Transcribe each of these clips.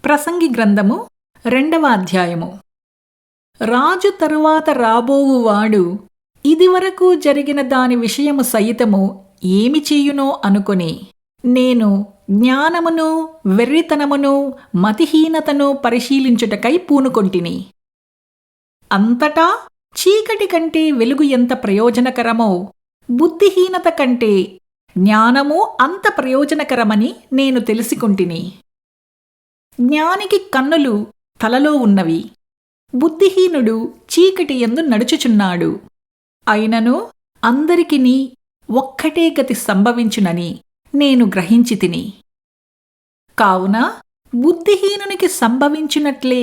ప్రసంగి గ్రంథము 2వ అధ్యాయము. రాజు తరువాత రాబోవువాడు ఇదివరకు జరిగిన దాని విషయము సైతము ఏమి చేయునో అనుకొని నేను జ్ఞానమును వెర్రితనమును మతిహీనతను పరిశీలించుటకై పూనుకొంటిని. అంతటా చీకటి కంటే వెలుగు ఎంత ప్రయోజనకరమో, బుద్ధిహీనత కంటే జ్ఞానము అంత ప్రయోజనకరమని నేను తెలిసికొంటిని. జ్ఞానికి కన్నులు తలలో ఉన్నవి, బుద్ధిహీనుడు చీకటి యందు నడుచుచున్నాడు. అయినను అందరికిని ఒక్కటే గతి సంభవించునని నేను గ్రహించితిని. కావున బుద్ధిహీనునికి సంభవించునట్లే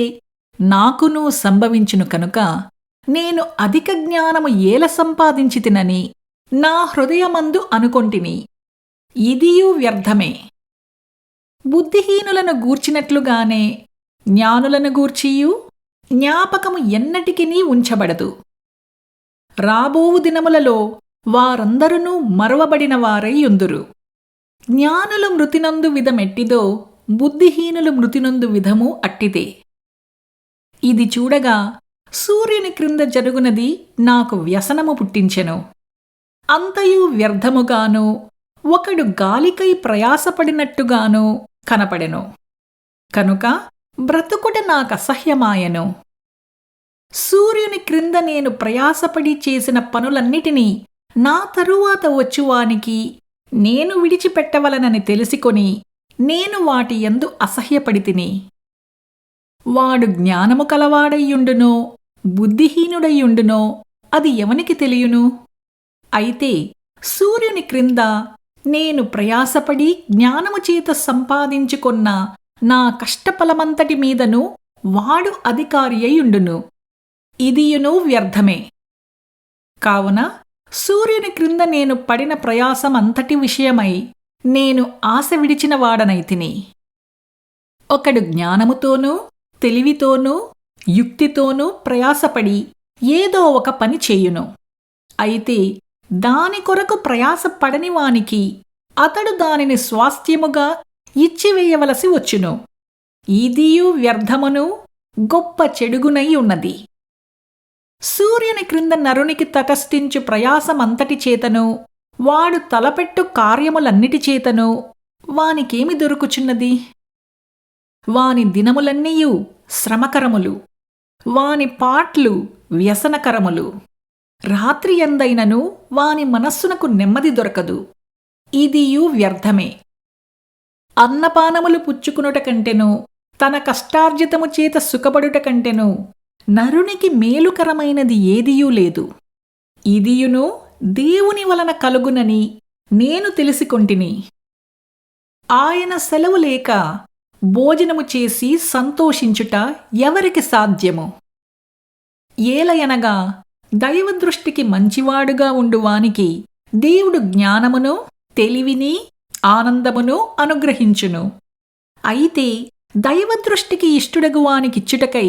నాకునూ సంభవించును కనుక నేను అధిక జ్ఞానము ఏల సంపాదించితినని నా హృదయమందు అనుకొంటిని. ఇదియూ వ్యర్థమే. బుద్ధిహీనులను గూర్చినట్లుగానే జ్ఞానులను గూర్చియు జ్ఞాపకము ఎన్నటికినీ ఉంచబడదు. రాబోవు దినములలో వారందరునూ మరువబడిన వారై యుందురు. జ్ఞానులు మృతినందు విధమెట్టిదో బుద్ధిహీనులు మృతినందు విధము అట్టిదే. ఇది చూడగా సూర్యుని క్రింద జరుగునది నాకు వ్యసనము పుట్టించెను. అంతయు వ్యర్థముగాను ఒకడు గాలికై ప్రయాసపడినట్టుగాను కనపడెను. కనుక బ్రతుకుట నాకసహ్యమాయెను. సూర్యుని క్రింద నేను ప్రయాసపడి చేసిన పనులన్నిటినీ నా తరువాత వచ్చువానికి నేను విడిచిపెట్టవలనని తెలిసికొని నేను వాటి యందు అసహ్యపడితిని. వాడు జ్ఞానము కలవాడయ్యుండునో బుద్ధిహీనుడయ్యుండునో అది ఎవనికి తెలియును? అయితే సూర్యుని క్రింద నేను ప్రయాసపడి జ్ఞానము చేత సంపాదించుకొన్న నా కష్టఫలమంతటి మీదను వాడు అధికారి అయ్యుండును. ఇదియును వ్యర్థమే. కావున సూర్యుని క్రింద నేను పడిన ప్రయాసమంతటి విషయమై నేను ఆశ విడిచిన వాడనైతిని. ఒకడు జ్ఞానముతోనూ తెలివితోనూ యుక్తితోనూ ప్రయాసపడి ఏదో ఒక పని చేయును. అయితే దాని కొరకు ప్రయాసపడని వానికి అతడు దానిని స్వాస్థ్యముగా ఇచ్చివేయవలసి వచ్చును. ఇదియు వ్యర్థమును గొప్ప చెడుగునై ఉన్నది. సూర్యుని క్రింద నరునికి తటస్థించు ప్రయాసమంతటి చేతను వాడు తలపెట్టు కార్యములన్నిటి చేతను వానికేమి దొరుకుచున్నది? వాని దినములన్నీయు శ్రమకరములు, వాని పాట్లు వ్యసనకరములు. రాత్రి ఎందైనను వాని మనస్సునకు నెమ్మది దొరకదు. ఇదియు వ్యర్థమే. అన్నపానములు పుచ్చుకునుట కంటెను తన కష్టార్జితము చేత సుఖపడుట కంటెను నరునికి మేలుకరమైనది ఏదియూ లేదు. ఇదియును దేవుని వలన కలుగునని నేను తెలిసికొంటిని. ఆయన సెలవు లేక భోజనము చేసి సంతోషించుట ఎవరికి సాధ్యము? ఏలయనగా దైవదృష్టికి మంచివాడుగా ఉండువానికి దేవుడు జ్ఞానమును తెలివిని ఆనందమును అనుగ్రహించును. అయితే దైవదృష్టికి ఇష్టుడగువానికిచ్చుటకై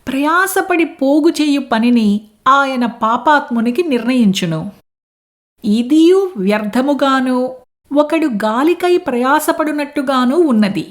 ప్రయాసపడి పోగుచేయు పనిని ఆయన పాపాత్మునికి నిర్ణయించును. ఇదియు వ్యర్థముగాను ఒకడు గాలికై ప్రయాసపడునట్టుగానూ ఉన్నది.